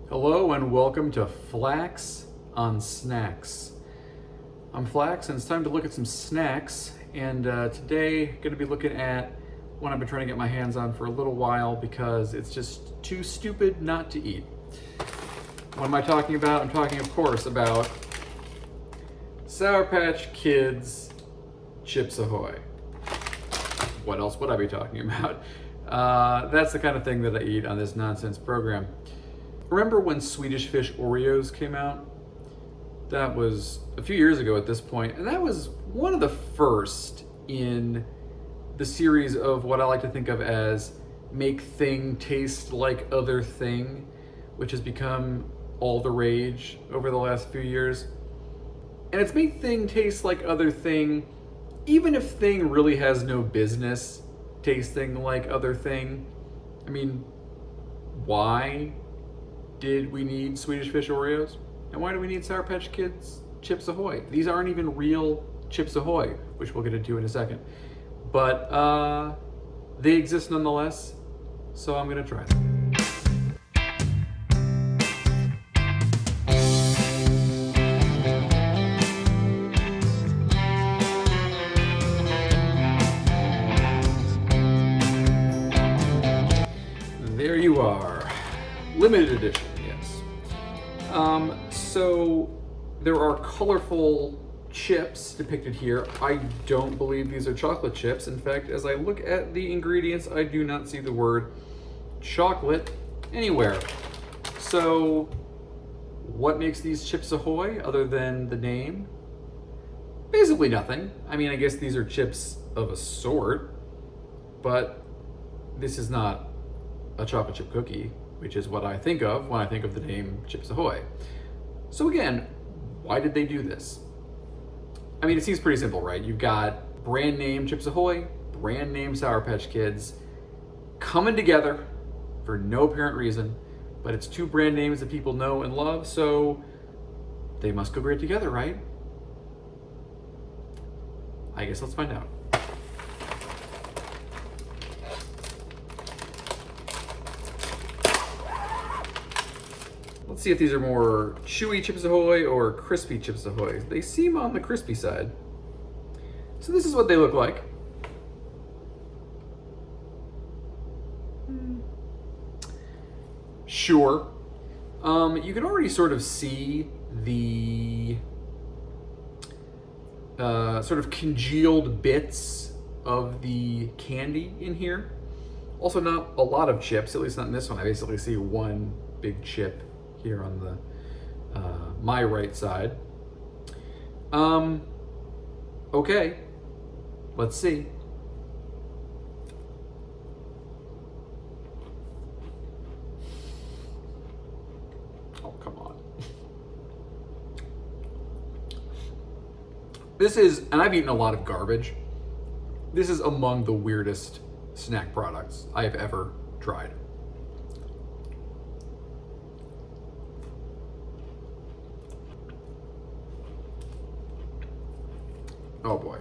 Hello and welcome to Flax on Snax. I'm Flax and it's time to look at some snacks, and today I'm going to be looking at one I've been trying to get my hands on for a little while because it's just too stupid not to eat. What am I talking about? I'm talking, of course, about Sour Patch Kids Chips Ahoy. What else would I be talking about? That's the kind of thing that I eat on this nonsense program. Remember when Swedish Fish Oreos came out? That was a few years ago at this point, and that was one of the first in the series of what I like to think of as make thing taste like other thing, which has become all the rage over the last few years. And it's make thing taste like other thing, even if thing really has no business tasting like other thing. I mean, why did we need Swedish Fish Oreos? And why do we need Sour Patch Kids Chips Ahoy? These aren't even real Chips Ahoy, which we'll get into in a second. But they exist nonetheless, so I'm gonna try them. There you are. Limited edition, yes. So there are colorful chips depicted here. I don't believe these are chocolate chips. In fact, as I look at the ingredients, I do not see the word chocolate anywhere. So what makes these Chips Ahoy other than the name? Basically nothing. I mean, I guess these are chips of a sort, but this is not a chocolate chip cookie, which is what I think of when I think of the name Chips Ahoy. So again, why did they do this? I mean, it seems pretty simple, right? You've got brand name Chips Ahoy, brand name Sour Patch Kids coming together for no apparent reason, but it's two brand names that people know and love, so they must go great together, right? I guess let's find out. Let's see if these are more chewy Chips Ahoy or crispy Chips Ahoy. They seem on the crispy side. So this is what they look like. Sure. You can already sort of see the sort of congealed bits of the candy in here. Also not a lot of chips, at least not in this one. I basically see one big chip here on the my right side. Okay, let's see. Oh, come on. This is, and I've eaten a lot of garbage. This is among the weirdest snack products I have ever tried. Oh boy.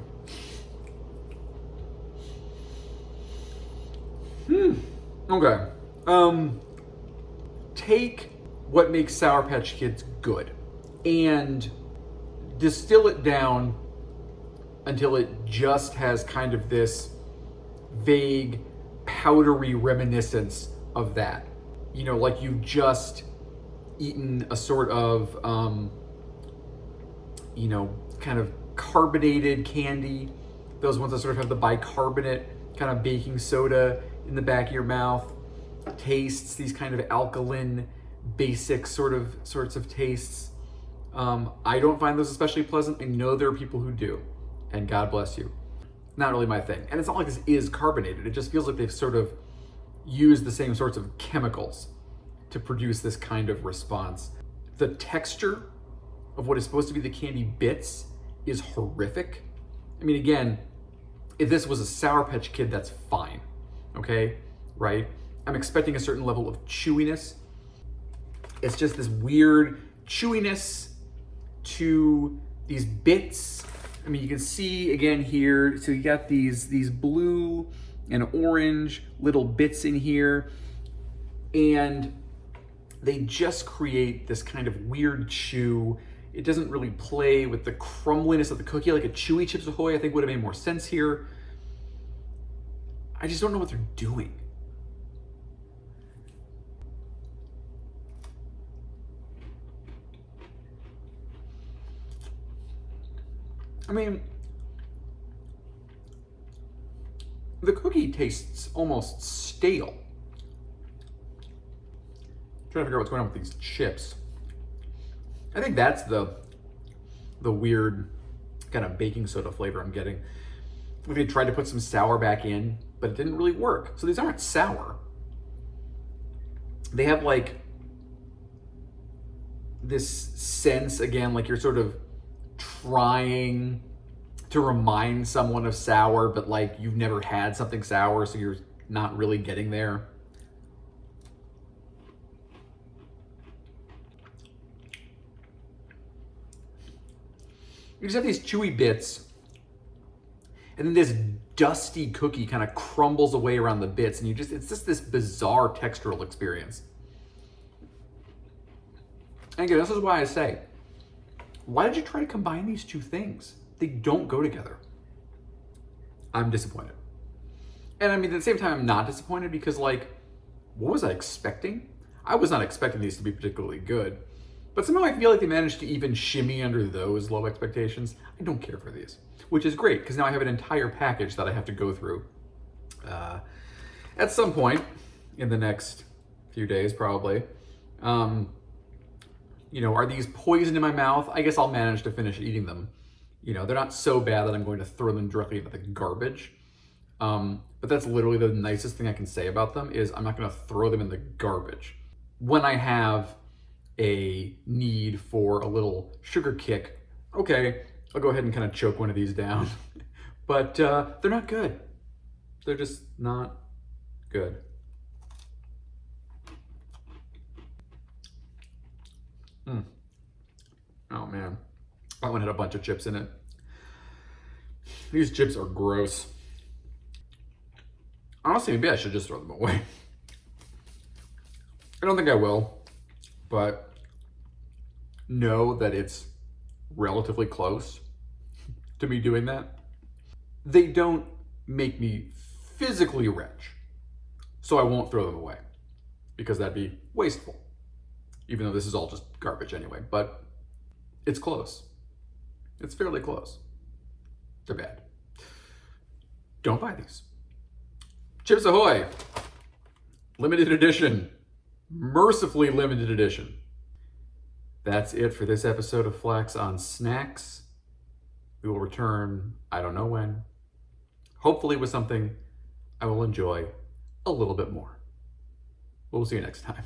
Okay. Take what makes Sour Patch Kids good and distill it down until it just has kind of this vague, powdery reminiscence of that. You know, like you've just eaten a sort of, you know, kind of carbonated candy, those ones that sort of have the bicarbonate kind of baking soda in the back of your mouth tastes, these kind of alkaline basic sorts of tastes. I don't find those especially pleasant. I know there are people who do, and God bless you. Not really my thing. And it's not like this is carbonated. It just feels like they've sort of used the same sorts of chemicals to produce this kind of response. The texture of what is supposed to be the candy bits is horrific. I mean, again, if this was a Sour Patch Kid, that's fine, okay, right? I'm expecting a certain level of chewiness. It's just this weird chewiness to these bits. I mean, you can see again here, so you got these blue and orange little bits in here, and they just create this kind of weird chew. It doesn't really play with the crumbliness of the cookie like a chewy Chips Ahoy I think would have made more sense here. I just don't know what they're doing. I mean, the cookie tastes almost stale. I'm trying to figure out what's going on with these chips. I think that's the weird kind of baking soda flavor I'm getting. They tried to put some sour back in, but it didn't really work. So these aren't sour. They have like this sense, again, like you're sort of trying to remind someone of sour, but like you've never had something sour, so you're not really getting there. You just have these chewy bits, and then this dusty cookie kind of crumbles away around the bits, and it's just this bizarre textural experience. And again, this is why I say, why did you try to combine these two things? They don't go together. I'm disappointed. And I mean, at the same time, I'm not disappointed because, like, what was I expecting? I was not expecting these to be particularly good. But somehow I feel like they managed to even shimmy under those low expectations. I don't care for these, which is great because now I have an entire package that I have to go through at some point in the next few days, probably. You know, are these poison in my mouth? I guess I'll manage to finish eating them. You know, they're not so bad that I'm going to throw them directly into the garbage. But that's literally the nicest thing I can say about them is I'm not going to throw them in the garbage. When I have a need for a little sugar kick, okay, I'll go ahead and kind of choke one of these down. But they're not good. They're just not good. Oh man, that one had a bunch of chips in it. These chips are gross. Honestly, maybe I should just throw them away. I don't think I will, but know that it's relatively close to me doing that. They don't make me physically rich, so I won't throw them away because that'd be wasteful, even though this is all just garbage anyway, but it's close. It's fairly close. They're bad. Don't buy these. Chips Ahoy, limited edition, mercifully limited edition. That's it for this episode of Flax on Snax. We will return, I don't know when, hopefully with something I will enjoy a little bit more. We'll see you next time.